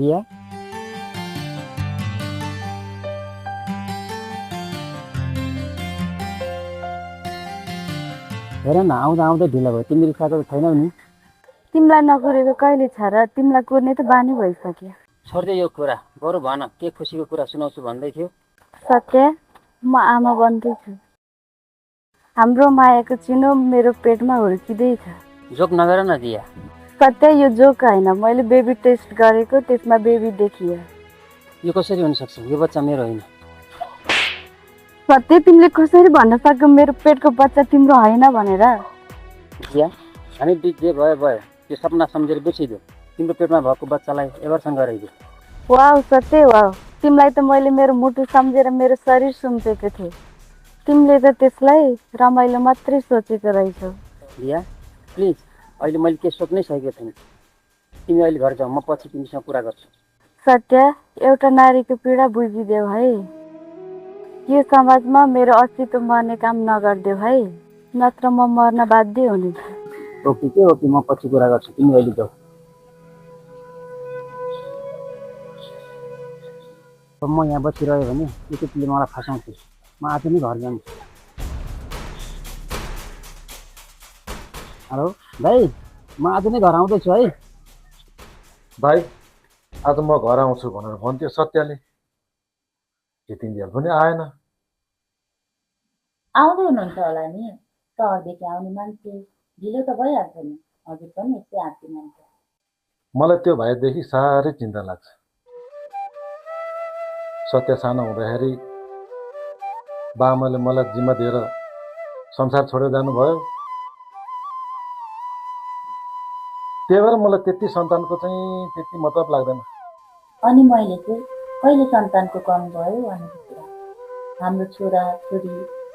दिया हेर न आउँदा आउँदै ढिलो भयो तिमी रिक्साको छैनौ नि तिमीलाई नकुरेको कहिले छ र तिमीलाई कुर्ने त बानी भइसक्यो छोड्दै यो कुरा बरु भन के खुसीको कुरा सुनाउँछु भन्दै थियो सत्य म आमा बन्दैछु हाम्रो मायाको चिनो मेरो पेटमा हुर्किँदैछ जोक नगर न दिया सत्य यो जोक होइन मैले बेबी टेस्ट गरेको त्यसमा बेबी देखियो यो कसरी हुन सक्छ यो बच्चा मेरो होइन सत्य तिमीले कसरी भन्न सक्यौ मेरो पेटको बच्चा तिम्रो होइन भनेर दिया हामी बिच जे भयो भयो त्यो सपना सम्झेर बिर्सिदेऊ तिम्रो पेटमा भएको बच्चालाई एभरसँग गराइदेऊ वाउ सत्य वाउ तिमीलाई त मैले मेरो मुटु सम्झेर मेरो शरीर सुम्पेको थिएँ तिमीले त त्यसलाई रमाइलो मात्रै सोचेको रहेछौ दिया प्लिज अहिले मैले के सोच्नै सकेको थिएन तिमी अहिले घर जाऊ म पछि तिमीसँग कुरा गर्छु सत्य एउटा नारीको पीडा बुझिदेऊ है यो समाजमा मेरो अस्तित्व मर्ने काम नगरिदेऊ है नत्र म मर्न बाध्य हुनेछु ओके म पछि कुरा गर्छु तिमी अहिले जाऊ म यहाँ बसिरह्यो भने एकैचोटि मलाई फसाउँछु म आज नै घर जान्छु हेलो भाइ म आज नै घर आउँदैछु है भाइ आज म घर आउँछु भनेर भन्थ्यो सत्यले के तिनीहरू पनि आएन आउँदै हुनुहुन्छ होला नि सहरदेखि आउने मान्छे ढिलो त भइहाल्छ नि हजुर पनि यस्तै आँटी मान्छे मलाई त्यो भाइदेखि साह्रै चिन्ता लाग्छ सत्य सानो हुँदाखेरि बाआमाले मलाई जिम्मा दिएर संसार छोडेर जानुभयो त्यही भएर मलाई त्यति सन्तानको चाहिँ त्यति मतलब लाग्दैन अनि मैले चाहिँ कहिले सन्तानको कमी भयो भनेको कुरा हाम्रो छोरा छोरी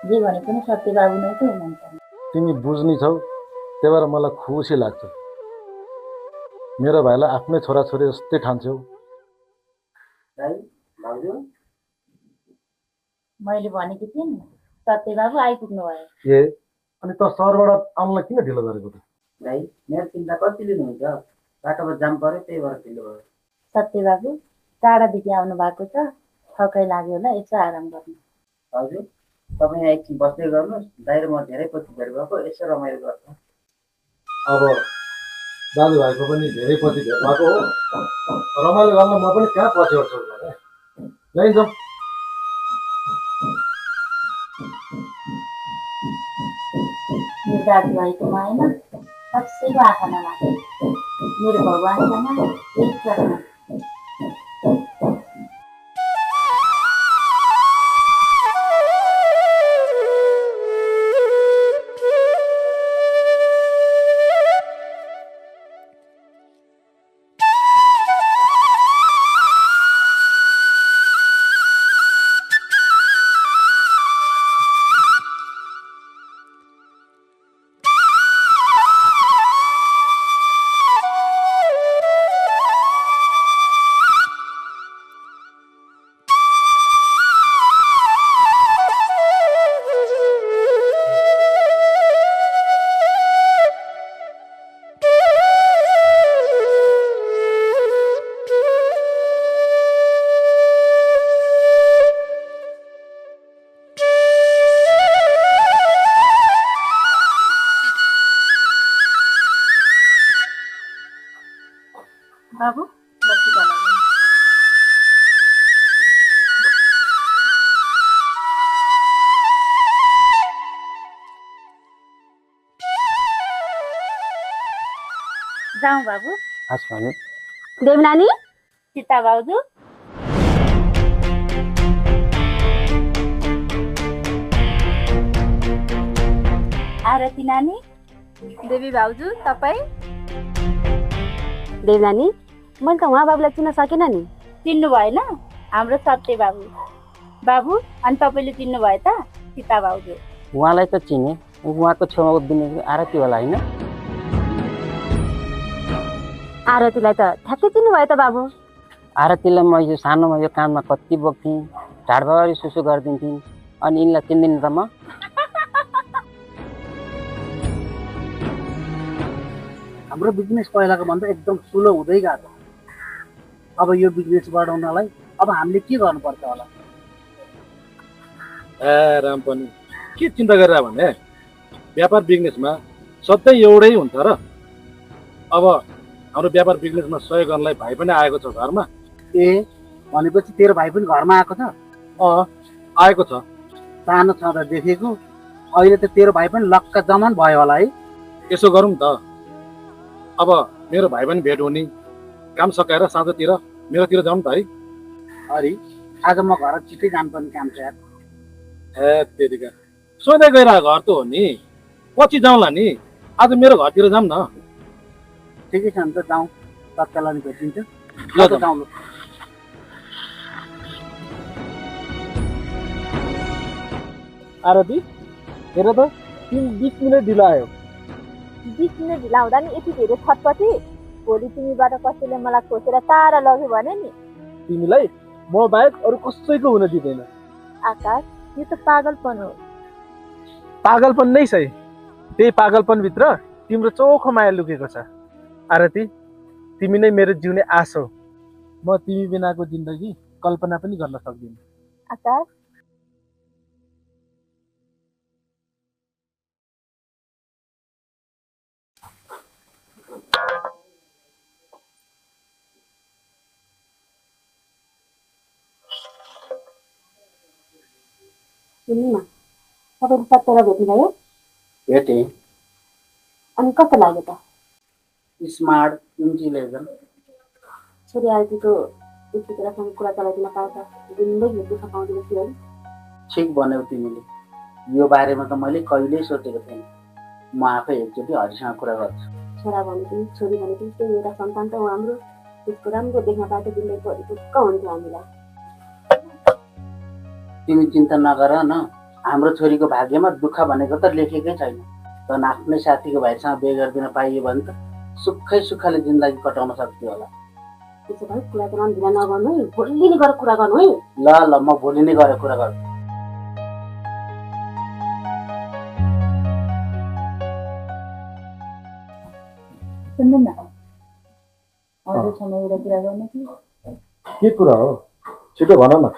जे भने पनि सत्यबाबु नै त हुनुहुन्छ तिमी बुझ्ने छौ त्यही भएर मलाई खुसी लाग्छ मेरो भाइलाई आफ्नै छोराछोरी जस्तै ठान्छौ मैले भनेको थिएँ नि सत्यबाबु आइपुग्नु भयो ए अनि त सहरबाट आउनलाई किन ढिलो गरेको त भाइ मेरो चिन्ता कति लिनुहुन्छ बाटोमा जाम पऱ्यो त्यही भएर ढिलो भयो सत्यबाबु टाढादेखि आउनु भएको छ थकाइ लाग्यो होला यसो आराम गर्नु हजुर तपाईँ यहाँ एकछिन बस्दै गर्नुहोस् बाहिर म धेरै पछि भेट भएको यसो रमाइलो गर्छ अब दाजुभाइको पनि धेरै पछि भेट भएको हो रमाइलो गर्न म पनि कहाँ पछि हट्छु भने ल्याइजाउँ मेरो दाजुभाइको मायामा कसैको आँखा नलाग्यो मेरो भगवान्सँग एक चरण बाबु लट्ठी काला जाउँ बाबु हस् भने देवनानी सीता भाउजू आरती नानी देवी भाउजू तपाईँ देवनानी मैले त उहाँ बाबुलाई चिन्न सकिनँ नि चिन्नु भएन हाम्रो सत्य बाबु बाबु अनि तपाईँले चिन्नु भयो त सीता भाउजू उहाँलाई त चिने उहाँको छेउमा उभिने आरती होला होइन आरतीलाई त ठ्याक्कै चिन्नु भयो त बाबु आरतीलाई म यो सानोमा यो कानमा कति बोक्थेँ ढाडभरि सुसु गरिदिन्थेँ अनि यिनलाई चिन्दिनँ त म हाम्रो बिजनेस पहिलाको भन्दा एकदम ठुलो हुँदै गएको अब यो बिजनेस बढाउनलाई अब हामीले के गर्नुपर्छ होला? ए राम पनि के चिन्ता गरेर भने व्यापार बिजनेसमा सधैँ एउटै हुन्छ र। अब हाम्रो व्यापार बिजनेसमा सहयोग गर्नलाई भाइ पनि आएको छ घरमा। ए भनेपछि तेरो भाइ पनि घरमा आएको छ? आएको छ। सानो छँदा देखेको, अहिले त तेरो भाइ पनि लक्क जमान भयो होला है। यसो गरौँ त, अब मेरो भाइ पनि भेट हुने, काम सकाएर साँझतिर मेरोतिर जाउँ त है। अरे आज म घर छिट्टै जानुपर्ने काम छ यार। ए त्यतिका सोध्दै गइरहेको घर त हो नि, पछि जाउँला नि। आज मेरो घरतिर जाउँ न। ठिकै छ भने त जाउँ, तत्काल भेटिन्छ। ल त जाउँ। आरती हेर त 20 मिनट ढिलो आयो। 20 मिनट ढिला हुँदा नि यति धेरै छटपटी। भोलि तिमीबाट कसैले मलाई खोसेर टाढा लग्यो भने नि तिमीलाई म बाहेक अरू कसैको हुन दिँदैन। आकाश, यो त पागलपन हो। पागलपन नै सही, त्यही पागलपन भित्र तिम्रो चोखो माया लुकेको छ। आरती, तिमी नै मेरो जिउने आश हो। म तिमी बिनाको जिन्दगी कल्पना पनि गर्न सक्दिनँ। आकाश, सुन्नु न, तपाईँले सत्यलाई भेट्नुभयो? भेटेँ। अनि कस्तो लाग्यो त? Smart, intelligent. छोरी आरतीको यति बेलासम्म कुरा चलाइदिन पाए त जिन्दगी हेर्नु सघाउँदिन थियो है। ठिक भन्यौ तिमीले। यो बारेमा त मैले कहिल्यै सोचेको थिएन। म आफै एकचोटि हरिसँग कुरा गर्छु। छोरा भने पनि छोरी भने पनि त्यही एउटा सन्तान त हो हाम्रो। त्यसको राम्रो देख्न पाए त जिन्दगी परिपुष्ट हुन्थ्यो हामीलाई। तिमी चिन्ता नगर न, हाम्रो छोरीको भाग्यमा दुःख भनेको त लेखेकै छैन। झन् आफ्नै साथीको भाइसँग बिहे गरिदिन पाइयो भने त सुखै सुखले जिन्दगी कटाउन सक्थ्यो होला। त्यसो भए कुरा त ढिला नगर्नु है, भोलि नै गएर कुरा गर्नु है। ल ल, म भोलि नै गएर कुरा गर्छु। सुन्नु न, हजुरसँग एउटा कुरा गर्नु थियो। के कुरा हो? छिटो भन न,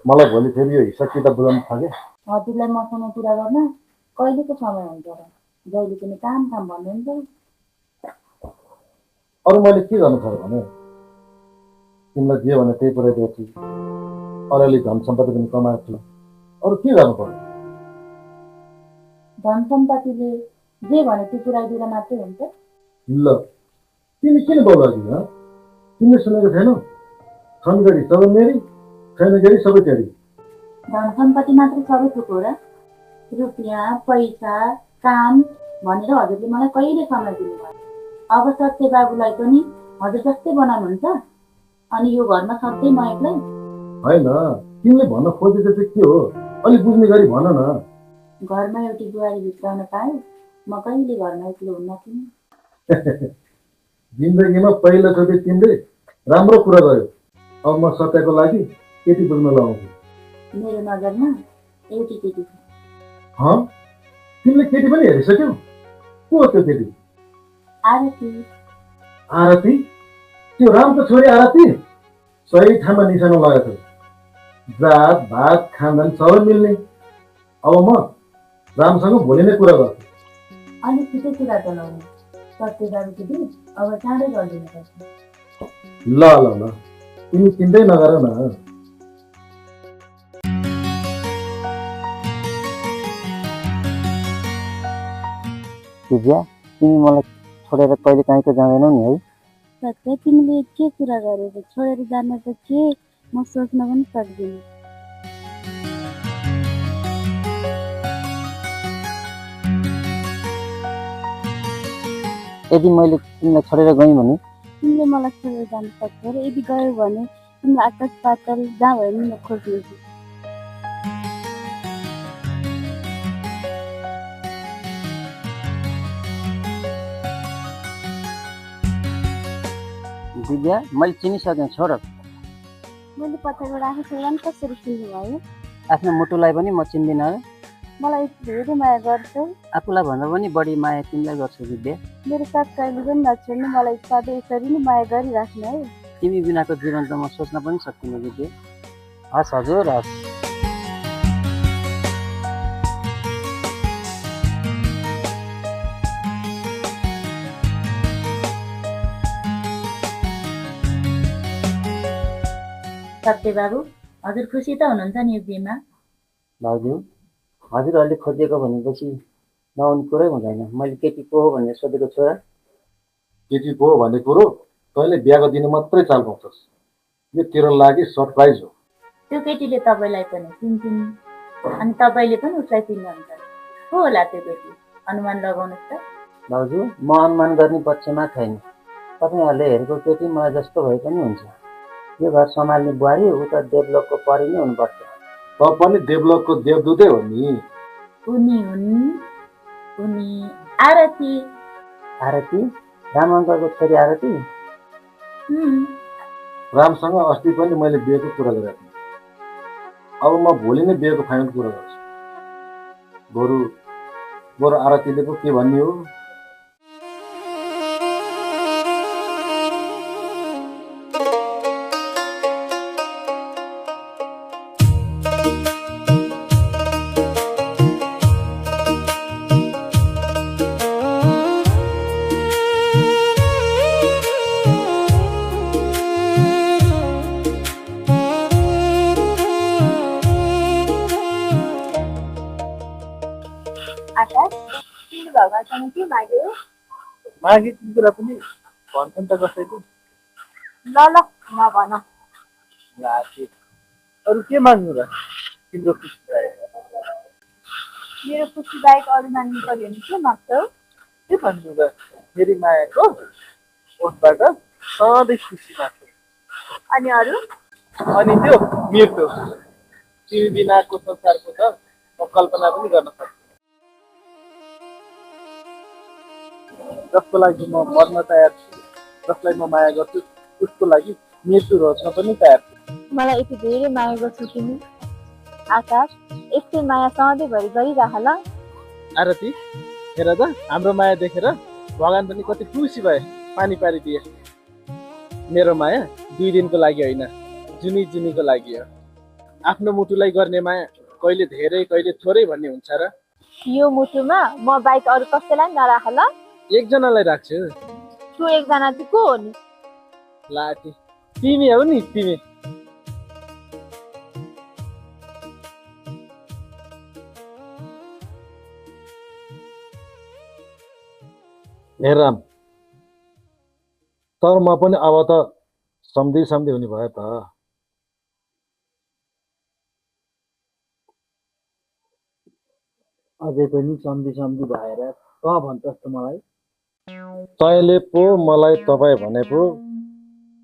मलाई भोलि फेरि यो हिसाब किताब बुझाउनु छ कि। हजुरलाई मसँग कुरा गर्न कहिलेको समय हुन्छ र? जहिले पनि काम काम भन्नुहुन्छ। अरू मैले के गर्नु पर्यो भने तिमीलाई जे भने त्यही पुऱ्याइदिएको छु। अलिअलि धन सम्पत्ति पनि कमाएको छु। अरू के गर्नु पर्यो? धन सम्पत्तिले जे भने त्यो पुऱ्याइदिएर मात्रै हुन्छ? ल, तिमी किन बोल्छौ? तिमीले सुनेको छैनौ? छन् गरी सबै मेरी, छैन गरी सबै तेरी। धन सम्पत्ति मात्रै सबै थोक हो र? रुपियाँ पैसा काम भनेर हजुरले मलाई कहिले समय दिनुभयो? अब सत्य बाबुलाई पनि हजुर जस्तै बनाउनुहुन्छ, अनि यो घरमा सधैँ म एक्लै? होइन, तिमीले भन्न खोजेको चाहिँ के हो? अलिक बुझ्ने गरी भन न। घरमा एउटी बुहारी भित्राउन पाए म कहिले घरमा एक्लो हुन्न थिएँ। जिन्दगीमा पहिलोचोटि तिमीले राम्रो कुरा गर्यो। अब म सत्यको लागि केटी बुझ्न लगाउँछु। मेरो नजरमा एउटी केटी छ। तिमीले केटी पनि हेरिसक्यौ? को हो त्यो केटी? आरती। आरती? त्यो रामको छोरी आरती? सही ठाउँमा निशाना लगाएको छ। जात भात खानदान सबै मिल्ने। अब म रामसँग भोलि नै कुरा गर्छु। अलिक छिटै कुरा चलाउनु। सत्य बाबुको बिहे अब चाँडै गरिदिनु पर्छ। ल ल ल, तिमी चिन्तै नगर न। दिव्या, तिमी मलाई छोडेर कहिले काहीँ त जाँदैनौ नि है? सत्य, तिमीले के कुरा गरेको? छोडेर जान त के म सोच्न पनि सक्दिनँ। यदि मैले तिमीलाई छोडेर गएँ भने? तिमीले मलाई छोडेर जान सक्छौ र यदि गयो भने तिमीलाई आकाश पाताल जहाँ भयो नि म खोज्नेछु। दिव्या, मैले चिनिसकेँ, छोड। मैले पछाडिबाट आफै छोडेर कसरी चिन्नु भयो? आफ्नो मुटुलाई पनि म चिन्दिनँ। मलाई धेरै माया गर्छौ। आफूलाई भन्दा पनि बढी माया तिमीलाई गर्छु दिव्या। मेरो साथ कहिले पनि नछोड्नु, मलाई सधैँ यसरी नै माया गरिराख्नु है। तिमी बिनाको जीवन त म सोच्न पनि सक्दिनँ दिदी। हस् हजुर, हस्। सत्य बाबु, हजुर खुसी त हुनुहुन्छ नि यो बिहेमा? भाउजू, हजुरहरूले खोजेको भनेपछि नहुने कुरै हुँदैन। मैले केटी को हो भनेर सोधेको छोरा। केटी को हो भन्ने कुरो तैँले बिहाको दिन मात्रै चाल पाउँछस्। यो तेरो लागि सरप्राइज हो। त्यो केटीले तपाईँलाई पनि चिन्थिन् अनि तपाईँले पनि उसलाई चिन्नुहुन्छ। को होला त्यो केटी? अनुमान लगाउनुहोस् त। भाउजू, म अनुमान गर्ने पक्षमा छैन। तपाईँहरूले हेरेको केटी मलाई जस्तो भए पनि हुन्छ। यो घर सम्हाल्ने बुहारी उता देवलोकको परी नै हुनुपर्छ। त पनि देवलोकको देवदूतै हो नि। उनी आरती। आरती? राम अङ्कलको छोरी आरती? रामसँग अस्ति पनि मैले बिहेको कुरा गरेको थिएँ। अब म भोलि नै बिहेको फाइनल कुरा गर्छु। बरु आरतीले पो के भन्ने हो। आकाश, तिमी भगवान्सँग के माग्यौ? मागेको कुरा पनि भन्छन् त कसैले। ल नभन। अरू के माग्नु र? तिम्रो खुसी बाहेक। मेरो खुसी बाहेक अरू माग्नु पर्यो भने के माग्छौ? के भन्नु र? मेरी मायाको ओठबाट सधैँ खुसी माग्छ। अनि अरू? अनि त्यो मृत्यु। तिमी बिनाको संसारको त म कल्पना पनि गर्न सक्छु। जसको लागि म मर्न तयार छु, जसलाई म माया गर्छु, उसको लागि मृत्यु रोज्न पनि तयार छु। मलाई यति धेरै माया गर्छु तिमी। आकाश, यस्तै माया सधैँभरि गरिरह ल। आरती, हेर त हाम्रो माया देखेर भगवान् पनि कति खुसी भए, पानी पारिदिए। मेरो माया 2 दिनको लागि होइन, जुनी जुनीको लागि हो। आफ्नो मुटुलाई गर्ने माया कहिले धेरै कहिले थोरै भन्ने हुन्छ र? यो मुटुमा म बाहेक अरू कसैलाई नराख ल। एकजनालाई राख्छु। तँ एकजना चाहिँ को हो नि? लाटी, तिमी हौ नि तिमी। हे राम, तर म पनि अब त सम्धी हुने भयो त। अझै पनि सम्धी भएर त भन्छस् त मलाई। तैँले पो मलाई तपाईँ भने पो,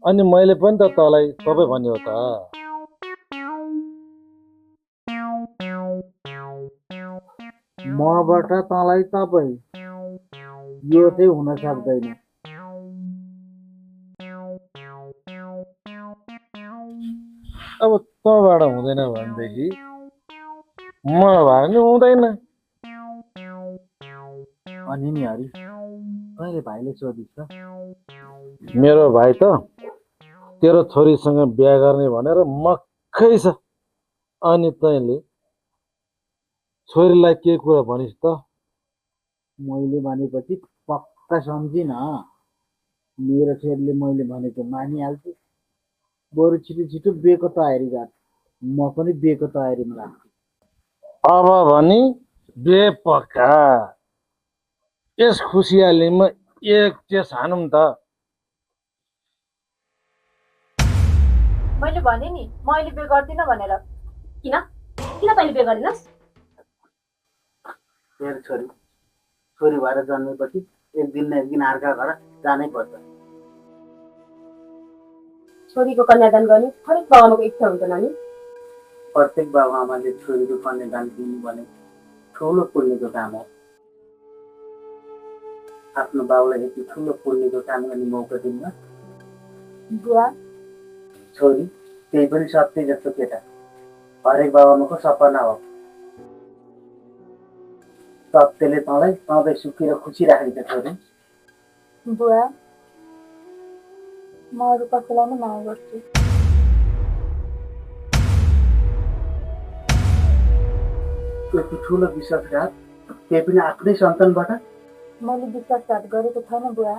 अनि मैले पनि त तँलाई तपाईँ भन्यो त। मबाट तँलाई तपाईँ, यो चाहिँ हुन सक्दैन। अब तँबाट हुँदैन भनेदेखि मबाट नि हुँदैन। अनि नि हरि, कहिले भाइले सोधिस् त? मेरो भाइ त तेरो छोरीसँग बिहा गर्ने भनेर मक्खै छ। अनि तैँले छोरीलाई के कुरा भनिस् त? मैले भनेपछि पक्का सम्झिन। मेरो छोरीले मैले भनेको मानिहाल्छु। बरु छिटो बिहेको तयारी गर। म पनि बिहेको तयारीमा लाग्छु। अब भनी बिहे पक्का। यस खुसियालीमा एक चेस हानौँ त। मैले भने नि म अहिले बिहे गर्दिनँ भनेर। किन तैँले बिहे गरिनस्? मेरो छोरी भएर जन्मेपछि एक दिन न एक दिन अर्का घर जानै पर्छ। छोरीको कन्यादान गर्ने हरेक बाबाको इच्छा हुन्छ नानी। प्रत्येक बाबु आमाले छोरीको कन्यादान दिनु भने ठुलो पुण्यको काम हो। आफ्नो बाबुलाई यति ठुलो पुण्यको काम गर्ने मौका दिन्न। बुवा, छोरी त्यही पनि सत्य जस्तो केटा हरेक बाबुआमाको सपना हो। सत्यले तँलाई सधैँ सुखी र खुसी राखेको छ छोरी। बुवा, म अरू कसैलाई नै माया गर्छु। यति ठुलो विश्वासघात, त्यही पनि आफ्नै सन्तानबाट। मैले विश्वासघात गरेको छैन बुवा।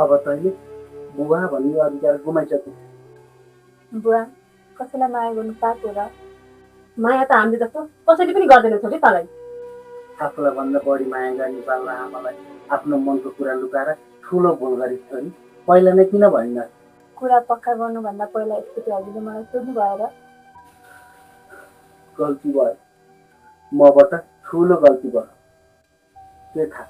अब तैँले बुवा भन्ने अधिकार गुमाइसक्यो। बुवा, कसैलाई माया गर्नु पाप हो र? माया त हामीले जस्तो कसैले पनि गर्दैन छोरी तँलाई। आफूलाई भन्दा बढी माया गर्ने बाबा आमालाई आफ्नो मनको कुरा लुकाएर ठुलो भुल गरिस् छोरी। पहिला नै किन भनिन? कुरा पक्का गर्नुभन्दा पहिला एकचोटि हजुरले मलाई सोध्नु भएर। गल्ती भयो, मबाट ठुलो गल्ती भयो। के थाहा,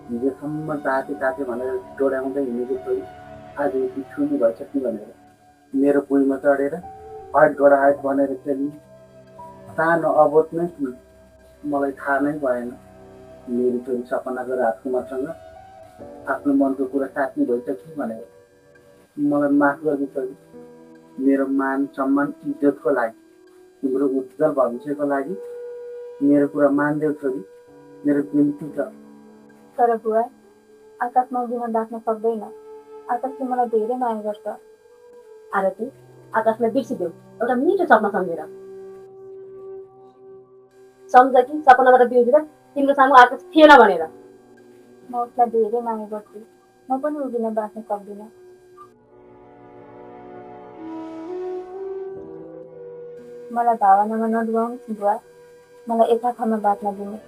हिजोसम्म ताते ताते भनेर डोर्याउँदै हिँडेको छोरी आज यति ठुली भएछ कि भनेर मेरो भुइँमा चढेर हट गोडा हट भनेर खेल्ने सानो अबोध नै मलाई थाहा नै भएन। मेरो छोरी सपनाको राजकुमारसँग आफ्नो मनको कुरा साथी भइछ कि भनेर। मलाई माफ गर्नु छोरी। मेरो मान सम्मान इज्जतको लागि, तिम्रो उज्जवल भविष्यको लागि मेरो कुरा मानिदेऊ छोरी, मेरो बिन्ती छ। तर बुवा, आकाशमा जीवन राख्न सक्दैन। आकाशले मलाई धेरै माया गर्छ। आरती, आकाशलाई बिर्सिदेऊ एउटा मिठो सपना सम्झेर। सम्झ कि सपनाबाट बिउजेर तिम्रो सामु आकाश थिएन भनेर। म उसलाई धेरै माया गर्छु। म पनि उभिन बाँच्न सक्दिनँ। मलाई भावनामा नडुबाउनुहोस् बुवा। मलाई यथार्थमा बाँच्न दिनुहोस्।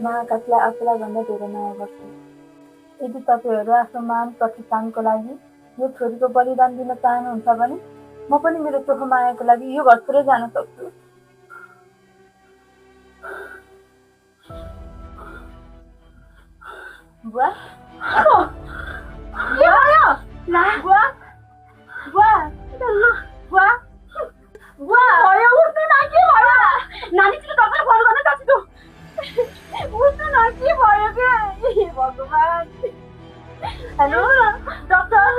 म आकाशलाई आफूलाई भन्दा धेरै माया गर्छु। यदि तपाईँहरू आफ्नो मान प्रतिष्ठानको लागि यो छोरीको बलिदान दिन चाहनुहुन्छ भने म पनि मेरो चोखो मायाको लागि यो घर छोडेर जान सक्छु। बुवा, के भयो? बुवा, बुवा, बुवा, बुवा, भयो उठ्नु न, के भयो? नानीसित डक्टर फोन गर्न चाहन्छु। उठ्नु न, के भयो के? हे भगवान। Hello doctor.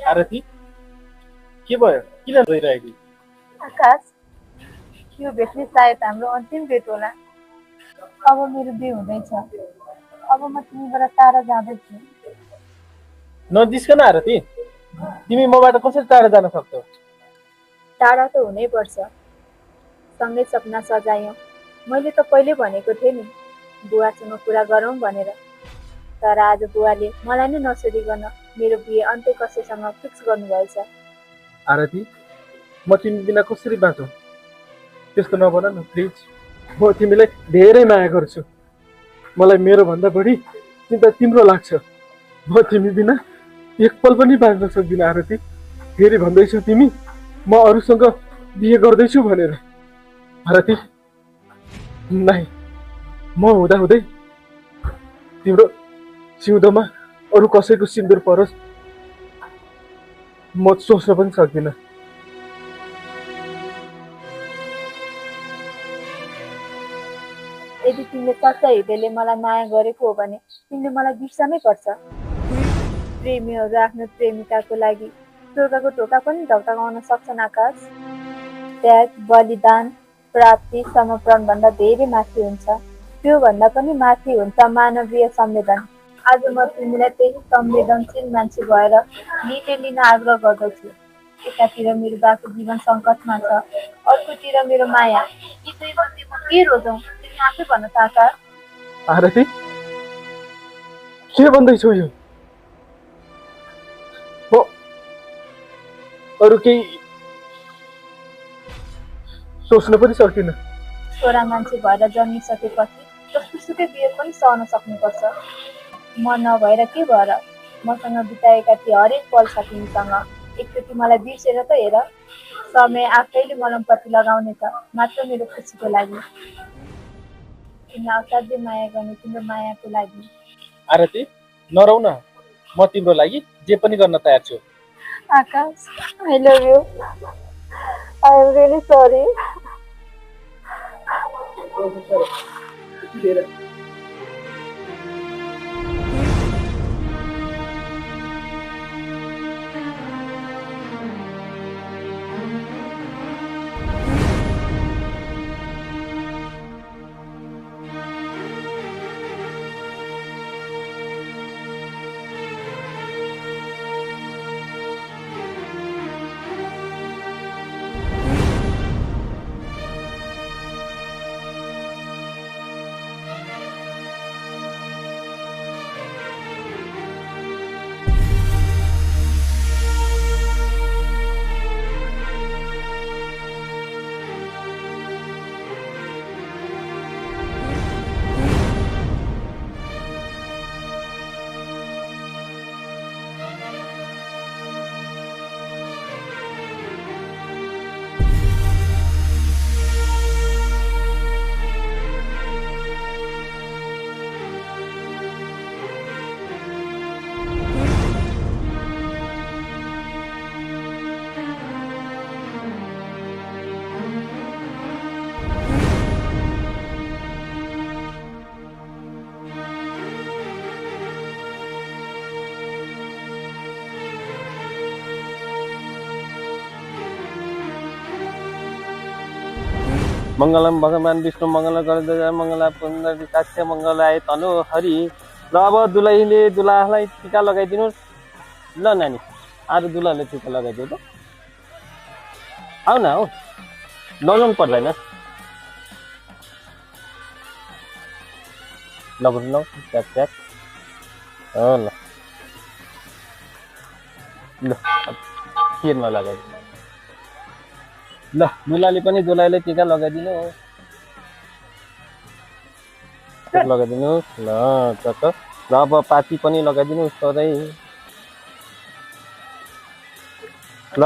आरती, के भयो? किन रोइरहेको? आकाश, यो भेटले सायद हाम्रो अन्तिम भेट होला। अब मेरो बिहे हुँदैछ। अब म तिमीबाट टाढा जाँदैछु। नजिस्कन आरती, तिमी मबाट कसरी टाढा जान सक्छौ? टाढा त हुनैपर्छ। सँगै सपना सजायौँ। मैले त पहिले भनेको थिएँ नि बुवासँग कुरा गरौँ भनेर। तर आज बुवाले मलाई नै नसोधिकन मेरो बिहे अन्त्य कसैसँग फिक्स गर्नुभएछ। आरती, म तिमी बिना कसरी बाँचौँ? त्यस्तो नभन न प्लिज। म तिमीलाई धेरै माया गर्छु। मलाई मेरो भन्दा बढी चिन्ता तिम्रो लाग्छ। म तिमी बिना एक पल पनि बाँच्न सक्दिनँ आरती। फेरि भन्दैछौ तिमी म अरूसँग बिहे गर्दैछु भनेर। आरती, नाइ, म हुँदाहुँदै तिम्रो सिउँदोमा अरू कसैको सिन्दुर परोस् म सोच्न पनि सक्दिनँ। यदि तिमीले सच्चा हृदयले मलाई माया गरेको हो भने तिमीले मलाई बिर्सनै पर्छ। प्रेमीहरू आफ्नो प्रेमिकाको लागि स्वर्गको ढोका पनि ढकढकाउन सक्छन् आकाश। त्याग, बलिदान, प्राप्ति, समर्पण भन्दा धेरै माथि हुन्छ। त्योभन्दा पनि माथि हुन्छ मानवीय संवेदन। आज म तिमीलाई त्यही संवेदनशील मान्छे भएर निर्णय लिन आग्रह गर्दछु। एकातिर मेरो बाको जीवन सङ्कटमा छ, अर्कोतिर मेरो माया। यी दुई मध्ये म के रोजौँ? तिमी आफै भन्न त आकाश। आरती, के भन्दैछौ यो? म अरू केही सोच्न पनि सक्दिनँ। छोरा मान्छे भएर जन्मिसकेपछि जस्तोसुकै बिहे पनि सहन सक्नुपर्छ। म नभएर के भएर? मसँग बिताएका ती हरेक पल छ तिमीसँग। एकचोटि मलाई बिर्सेर त हेर। समय आफैले मलमपट्टि लगाउनेछ, मात्र मेरो खुसीको लागि। तिमीलाई असाध्यै माया गर्ने तिम्रो मायाको लागि। आरती, नरौ न, म तिम्रो लागि जे पनि गर्न तयार छु। Akash, I love you. I am really sorry. मङ्गलम भगवान् विष्णु मङ्गल गरेर मङ्गला पुण्य मङ्गलाय तनु हरि। ल अब दुलहीले दुलालाई टिका लगाइदिनुहोस्। ल नानी अरू दुलाले टिका लगाइदियो त। आऊ न हौ लगाउनु पर्दैन। ल बरु ल ट्याक ट्याक ल ल शिरमा लगाइदिनु। ल दुलाले पनि दुलाईले टिका लगाइदिनु लगाइदिनुहोस्। ल चक्क ल अब पाती पनि लगाइदिनुहोस् सधैँ। ल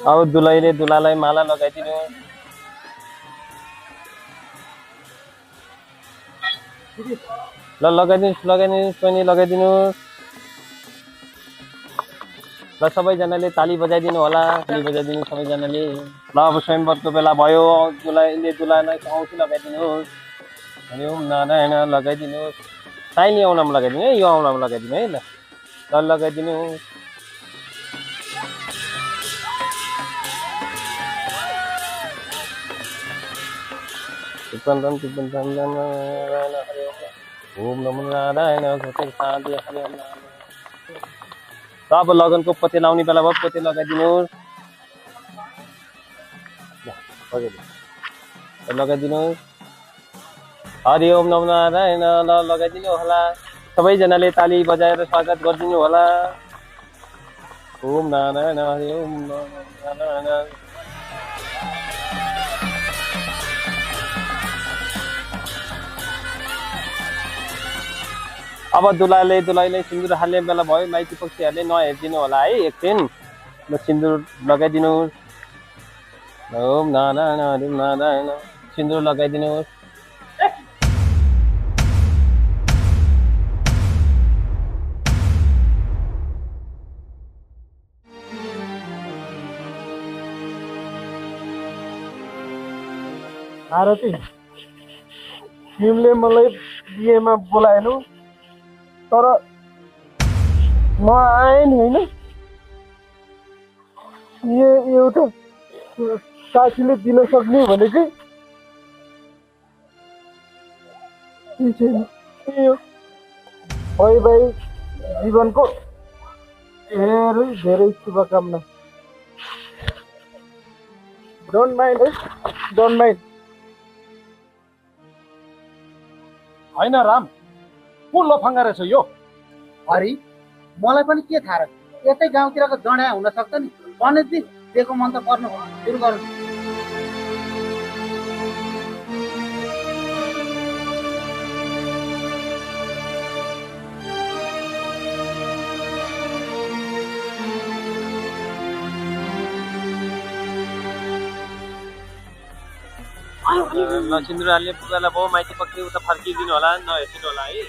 अब दुलहीले दुलालाई माला लगाइदिनु। ल लगाइदिनुहोस् पनि लगाइदिनुहोस्। ल सबैजनाले ताली बजाइदिनु होला। ताली बजाइदिनु सबैजनाले। ल अब स्वयंवरको बेला भयो। दुलहीले दुलालाई औँठी लगाइदिनुहोस्। हरि ओम नारायण लगाइदिनुहोस्। साइनी औँलामा लगाइदिनु है, यो औँलामा लगाइदिनु है। ल लगाइदिनुहोस्। ओम नमो नारायण शान्ति हरि ओम। अब लगनको पोते लाउने बेला भयो। पोते लगाइदिनुहोस्। लगाइदिनुहोस्। हरि ओम नमो नारायण। ल लगाइदिनु होला। सबैजनाले ताली बजाएर स्वागत गरिदिनु होला। ओम नारायण हरि ओम नारायण। अब दुलाईले सिन्दुर हाल्ने बेला भयो। माइती पक्षीहरूले नहेरिदिनु होला है एकछिन। ल सिन्दुर लगाइदिनुहोस्। ओम नारायण हरि नारायण। सिन्दुर लगाइदिनुहोस्। आरती तिमीले मलाई बिहेमा बोलाएनौ तर म आएँ नि होइन। एउटा साथीले दिन सक्ने भनेकै यो वैवाहिक जीवनको धेरै धेरै शुभकामना। डोन्ट माइन्ड है, डोन्ट माइन्ड। होइन राम, को लफङ्गा रहेछ यो? हरि मलाई पनि के थाहा र, यतै गाउँतिरको जडा हुन सक्छ नि। गणेशजी दिएको मन त पर्नु सुरु गर्नु। ल सिन्दुर हाल्ने बेला भयो। माइती पक्षी उता फर्किदिनु होला, नहेर्सिनु होला है।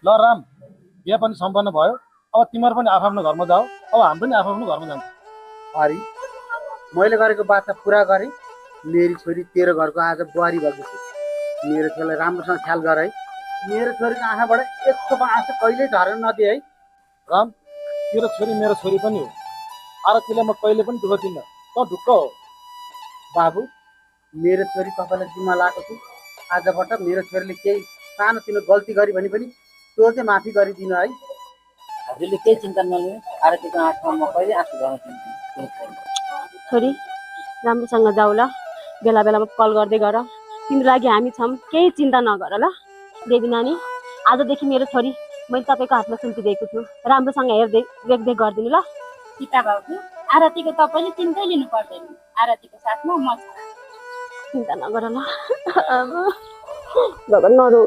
ल राम, बिहा पनि सम्पन्न भयो। अब तिमीहरू पनि आफ्नो घरमा जाऊ। अब हामी पनि आफ्नो घरमा जान्छौँ। हरि मैले गरेको बाचा पुरा गरेँ। मेरी छोरी तेरो घरको आज बुहारी भएको छ। मेरो छोरीलाई राम्रोसँग ख्याल गर है। मेरो छोरीको आँखाबाट एक थोपा आँसु कहिल्यै झर्न नदिए है। राम, तेरो छोरी मेरो छोरी पनि हो। आरतीलाई म कहिले पनि दुःख दिन्न, त ढुक्क हो। बाबु मेरो छोरी तपाईँलाई जिम्मा लगाएको छु। आजबाट मेरो छोरीले केही सानो तिनो गल्ती गरी भने पनि त्यो चाहिँ माफी गरिदिनु है। हजुरले केही चिन्ता नलिनु। आरतीको आँखामा म कहिले आँसु गर्न चाहन्छु। छोरी राम्रोसँग जाऊ ल। बेला बेलामा कल गर्दै गर। तिम्रो लागि हामी छौँ, केही चिन्ता नगर ल। देवी नानी, आजदेखि मेरो छोरी मैले तपाईँको हातमा सुम्पिदिएको छु। राम्रोसँग हेर्दै रेखदेख गरिदिनु ल। सीता बाबु, आरतीको तपाईँले चिन्तै लिनु पर्दैन। आरतीको साथमा म छु। चिन्ता नगर ल। अब नरो,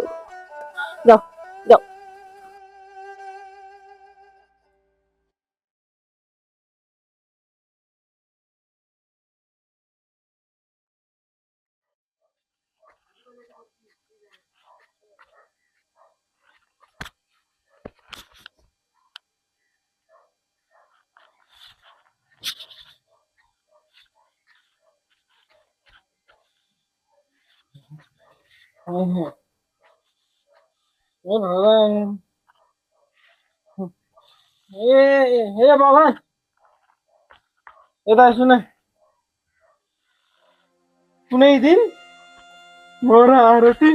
जाऊ जाऊ। भगवान हे भगवान यता सुन कुनै दिन म र आरती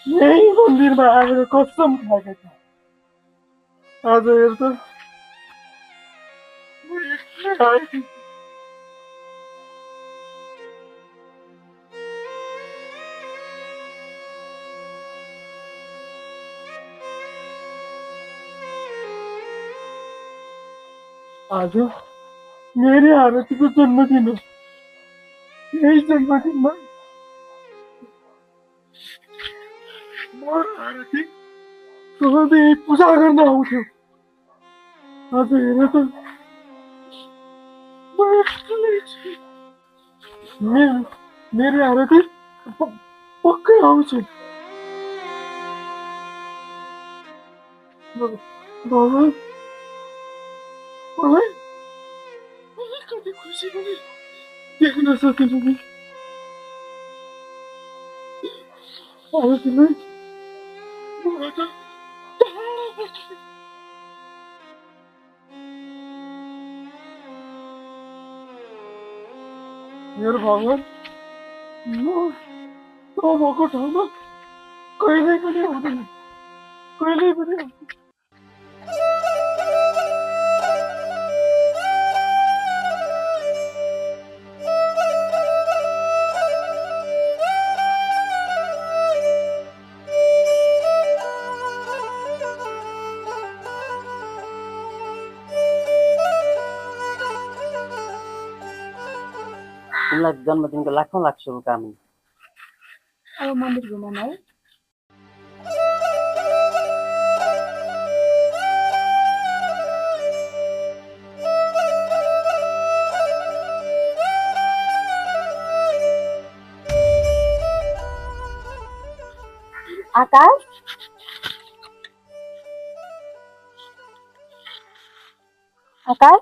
यही मन्दिरमा आएर कसम खाएको छ आज हेर त म एक्लै आएँ। आज मेरी आरतीको जन्मदिन हो। यही जन्मदिनमा म र आरती सधैँ पूजा गर्न आउँथ्यो। आज हेर त म एक्लै छु। मेरो आरती पक्कै आउँछ। भगवान मलाई अलिकति खुसी पनि देख्न सकिनँ नि। आरतीलाई मबाट टाढा बस्छु। मेरो भगवान म भएको ठाउँमा कहिल्यै पनि आउँदैन, कहिल्यै पनि आउँदैन। तिमीलाई जन्मदिनको लाखौँ लाख शुभकामना। अब मन्दिर घुमौँ है। आकाश आकाश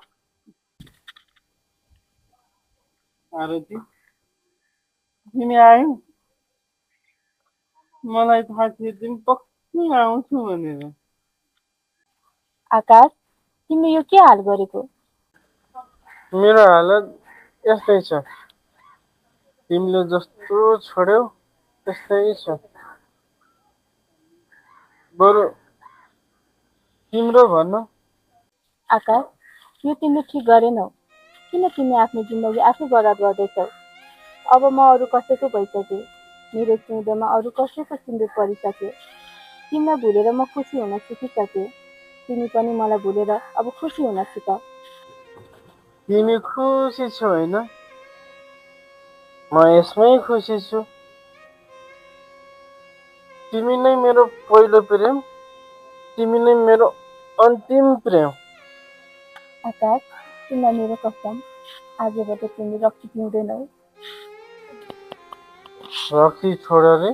आरती तिमी आयौ? मलाई थाहा थियो तिमी पक्कै आउँछु भनेर। आकाश तिमीले यो के हाल गरेको? मेरो हालत यस्तै छ, तिमीले जस्तो छोड्यौ त्यस्तै छ। बरु तिम्रो भन्न। आकाश यो तिमीले ठिक गरेनौ। किन तिमी आफ्नो जिन्दगी आफै बर्बाद गर्दैछौ? अब म अरू कसैको भइसकेँ। मेरो सिउँदोमा अरू कसैको सिन्दुर परिसक्यो। तिमीलाई भुलेर म खुसी हुन सिकिसकेँ। तिमी पनि मलाई भुलेर अब खुसी हुन सिक। तिमी खुसी छौ होइन? म यसमै खुसी छु। तिमी नै मेरो पहिलो प्रेम, तिमी नै मेरो अन्तिम प्रेम। आकाश तिमीलाई मेरो कसम, आजबाट तिमी रक्सी पिउँदैनौ। रक्सी छोड रे,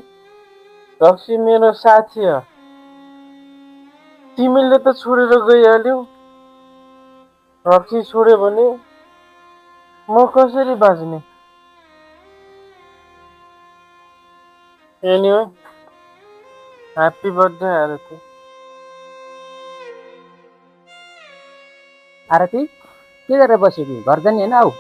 रक्सी मेरो साथी हो। तिमीले त छोडेर गइहाल्यौ। रक्सी छोड्यो भने म कसरी बाँच्ने? एनिवे ह्याप्पी बर्थडे आरती। आरती के गरेर बस्यो कि घर जाने होइन? आऊ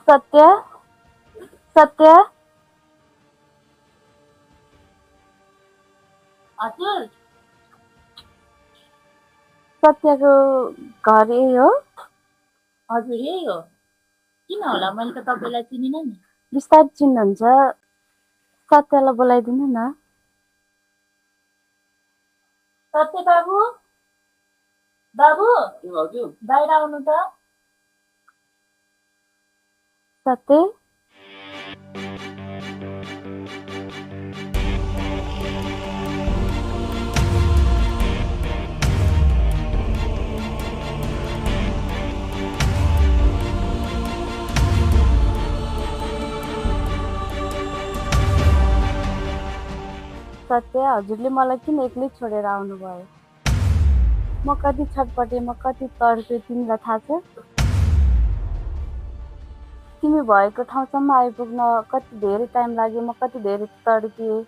सत्य सत्य हजुर सत्यको घर यही हो? हजुर यही हो। किन होला, मैले त तपाईँलाई चिनिनँ नि। बिस्तारै चिन्नुहुन्छ। सत्यलाई बोलाइदिनु न। सत्य बाबु, बाबु हजुर बाहिर आउनु त। सत्य सत्य, हजुरले मलाई किन एक्लै छोडेर आउनुभयो? म कति छटपटे, म कति तड्पे, तिमीलाई थाहा छ? तिमी भएको ठाउँसम्म आइपुग्न कति धेरै टाइम लाग्यो, म कति धेरै तड्पिएँ।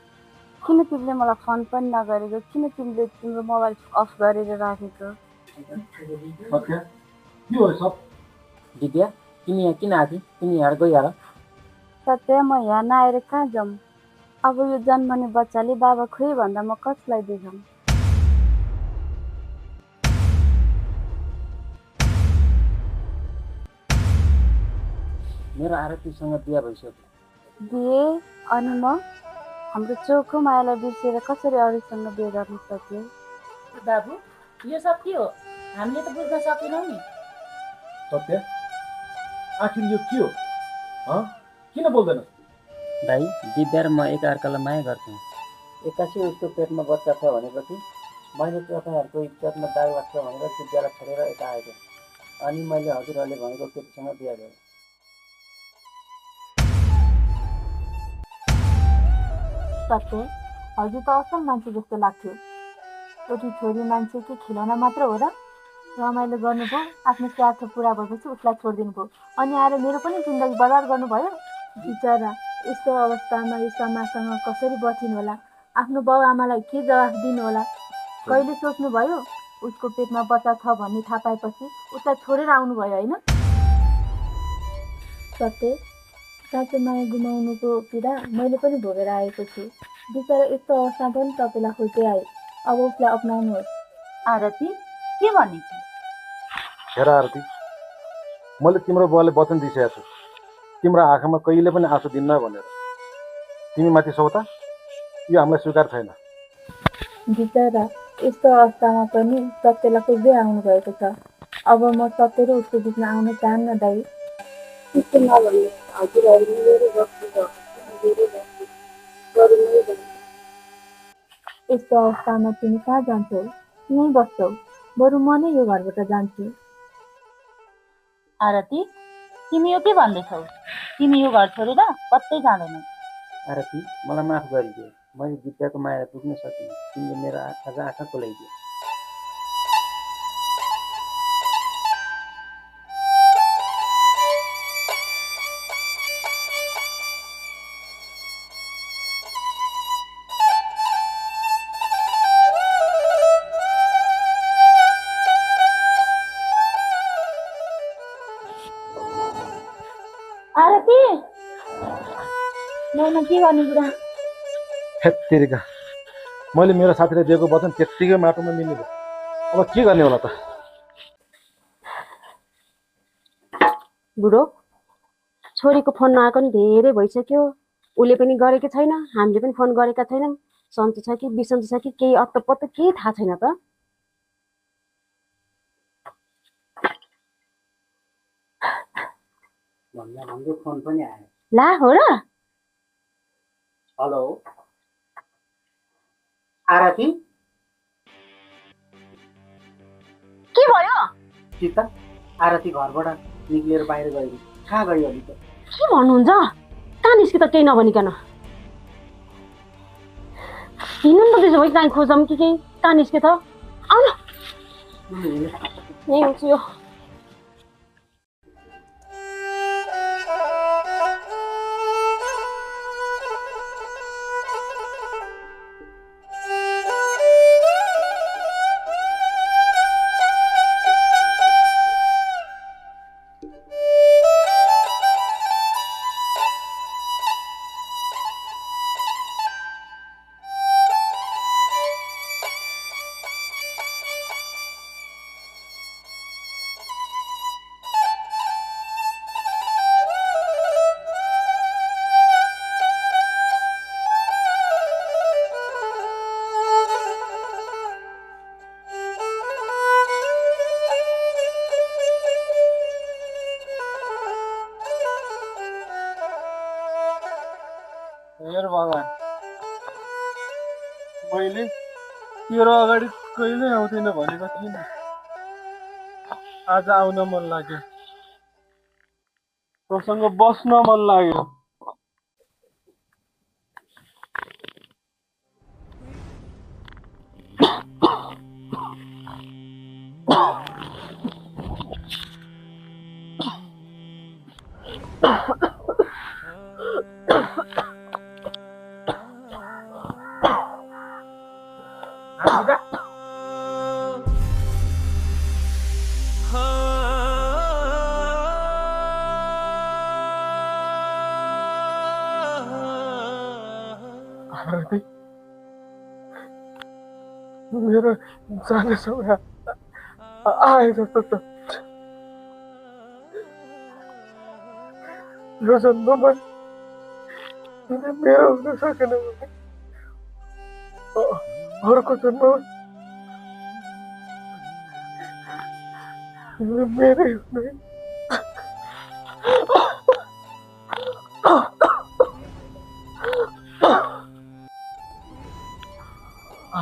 किन तिमीले मलाई फोन पनि नगरेको? किन तिमीले तिम्रो मोबाइल अफ गरेर राखेको? सत्य के हो सब? दिव्या तिमी यहाँ किन आथी? तिमी यहाँ गइहाल। सत्य, म यहाँ नआएर कहाँ जाऊँ? अब यो जन्मने बच्चाले बाबा खोइ भन्दा म कसलाई देखाऊँ? मेरो आरतीसँग बिहा भइसक्यो। बिहे? अनि म हाम्रो चोखो मायालाई बिर्सेर कसरी अरूसँग बिहे गर्न सक्यो? बाबु यो सब के हो? हामीले त बुझ्न सकेनौँ नि। सत्य आखिर यो के हो? किन बोल्दैन? भाइ दिव्या र म एकअर्कालाई माया गर्थ्यौँ। एक्कासी उसको पेटमा बच्चा छ भनेपछि मैले तपाईँहरूको इज्जतमा दाग लाग्छ भनेर दिव्यालाई छोडेर यता आएको। अनि मैले हजुरहरूले भनेको केटीसँग बिहा गरेँ। सत्य, हजुर त असल मान्छे जस्तो लाग्थ्यो। एउटी छोरी मान्छे के खिलौना मात्र हो र? रमाइलो गर्नुभयो, आफ्नो स्वार्थ पुरा भएपछि उसलाई छोडिदिनु भयो, अनि आएर मेरो पनि जिन्दगी बर्बाद गर्नुभयो। बिचरा यस्तो अवस्थामा यो समाजसँग कसरी बचिनु होला? आफ्नो बाउ आमालाई के जवाफ दिनु होला? कहिले सोच्नुभयो? उसको पेटमा बच्चा छ भन्ने थाहा पाएपछि उसलाई छोडेर आउनुभयो होइन? सत्य, साँचो माया गुमाउनुको पीडा मैले पनि भोगेर आएको छु। बिचरा यस्तो अवस्था पनि तपाईँलाई खोज्दै आयो। अब उसलाई अपनाउनुहोस्। आरती के भन्ने? हेर आरती, मैले तिम्रो बुवाले वचन दिइसकेको छु, तिम्रो आँखामा कहिले पनि आँसु दिन्न भनेर। तिमी माथि सौता, यो हामीलाई स्वीकार छैन। बिचरा यस्तो अवस्थामा पनि सत्यलाई खोज्दै आउनु भएको छ। अब म सत्य र उसको बिचमा आउन चाहन्न दाइ। त्यस्तो नभन्नु, हजुरहरू मेरो भक्ति छ, धेरै भक्ति गरौँ नै भन्छ। यस्तो अवस्थामा तिमी कहाँ जान्छौ? यहीँ बस्छौ? बरु म नै यो घरबाट जान्छु। आरती तिमी यो के भन्दैछौ? तिमी यो घर छोडेर कतै जाँदैनौ। आरती मलाई माफ गरिदियो, मैले दिव्याको माया बुझ्न सकिनँ। तिमीले मेरो आज आँखा खोलाइदियो। आरती म के गर्ने बुढा? हेत्तेरिका, मैले मेरो साथीलाई दिएको वचन त्यत्तिकै माटोमा मिल्ने भयो। अब के गर्ने होला त? बुढो, छोरीको फोन नआएको नि धेरै भइसक्यो। उसले पनि गरेको छैन, हामीले पनि फोन गरेका छैनौँ। सन्चो छ कि बिसन्चो छ कि केही अत्तो केही थाहा छैन त। भन्दै फोन पनि आयो। ला हो र? हेलो आरती, के भयो? सीता आरती घरबाट निक्लिएर बाहिर गयो। कहाँ गयो अलिक? के भन्नुहुन्छ? कहाँ निस्के त केही नभनिकन? हिँड्नु त त्यसो भए कहीँ खोजौँ कि केही। कहाँ निस्के त? आउन यही हुन्छ यो। मेरो भगवान, मैले तेरो अगाडि कहिल्यै आउँदैन भनेको थिएँ नि। आज आउन मन लाग्यो, तँसँग बस्न मन लाग्यो। आरती, मेरो जाने समय आए जस्तो छ। यो जन्ममा तिमी मेरो हुन सकेन भने अर्को जन्ममा तिमी मेरै हुने।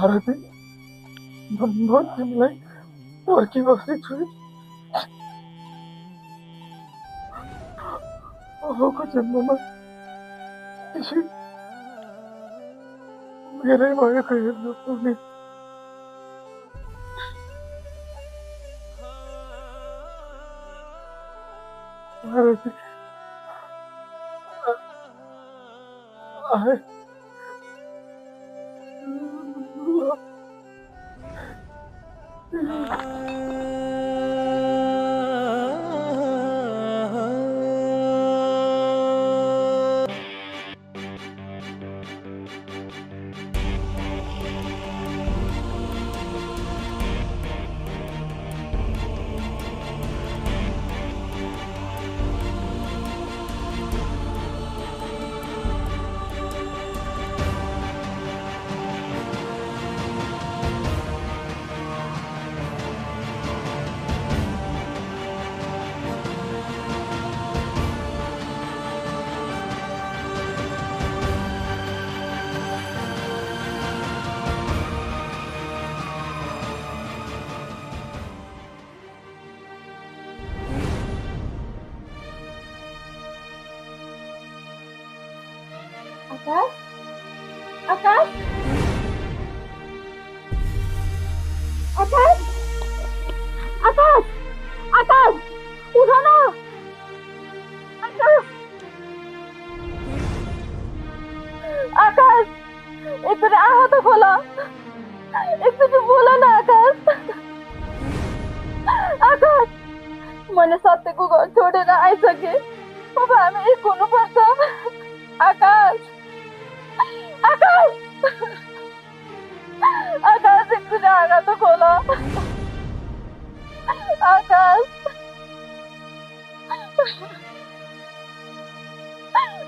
आरती, म तिमीलाई पर्खिबस्ने छु। अर्को जन्ममा त्यसै मेरै भएको हेर्नु पाउने। आरती, I आकाश, आकाश, आकाश, आकाश, आकाश, उठ न। आकाश, आकाश, एकचोटि आँखा त खोल, एकचोटि बोल न आकाश। आकाश, मैले सत्यको घर छोडेर आइसके, अब हामी एक हुनुपर्छ। आकाश, आकाश, आकाश, एकचोटि आँखा त खोल। आकाश,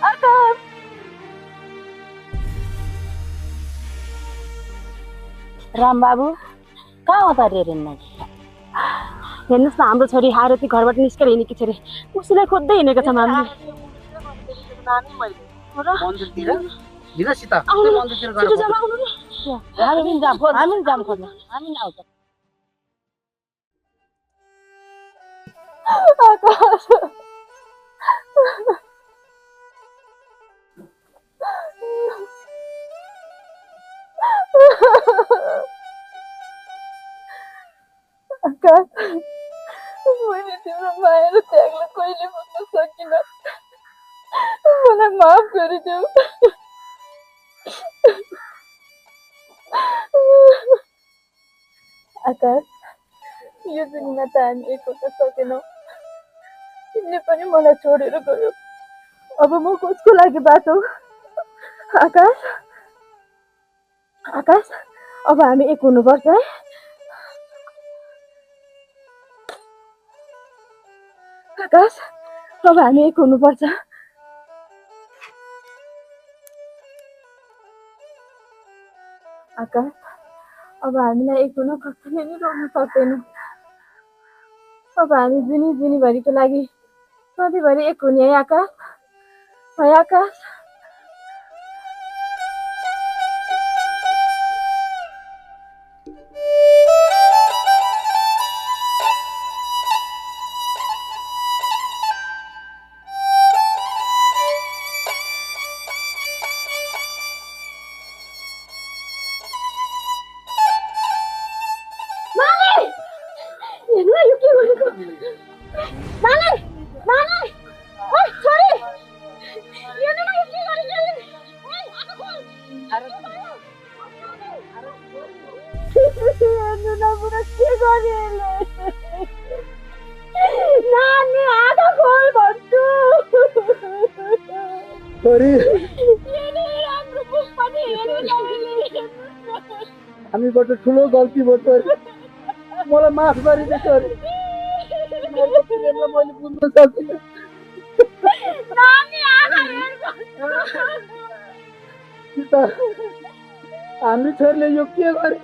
आकाश, राम बाबु कहाँ हो त रे रेन्ना? हेर्नुहोस् न, हाम्रो छोरी आरती घरबाट निस्केर हिँडेकी छ रे। उसलाई खोज्दै हिँडेको छ मामी। हामी जाम खोज्न, हामी आउँछ। आकाश, आकाश, मैले तिम्रो माया र त्यागलाई कहिले बुझ्न सकिनँ। मलाई माफ गरिदेऊ। आकाश, यो दुनियाँमा त हामी एक हुन सकेनौँ। तिमीले पनि मलाई छोडेर गयो। अब म कसको लागि बाँचौँ? आकाश, आकाश, अब हामी एक हुनुपर्छ है। आकाश, अब हामी एक हुनुपर्छ। आकाश, अब हामीलाई एक हुन कसैले नि रोक्न सक्दैन। अब हामी जुनी जुनीभरिको लागि सधैँभरि एक हुने है आकाश? है आकाश? नानी नानी ओइ छोरी हेर्नु न यो के गरेको ओइ आँखा खोल हेर्नु न बुढा के गरे नानी आँखा खोल भन्छु छोरी राम्रो बुक पनि हेर्नु न हामीबाट ठुलो गल्ती भयो छोरी मलाई माफ गरिदे छोरी मेरो प्रेमलाई मैले बुझ्न सकिनँ नानी आँखा सीता हामी छोरीले यो के गरे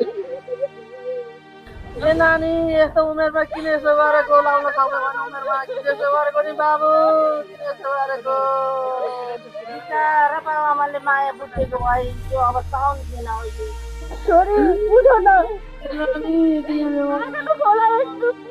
ए नानी यस्तो उमेरमा किन यसो गरेको लाउन सक्दैन उमेरमा किन यसो गरेको नि बाबु किन यसो गरेको बिचारा बाबाआमाले माया बुझेको भए यो अवस्था आउँदैन अहिले छोरी उठो न नानी आँखाको खोला हेर्नु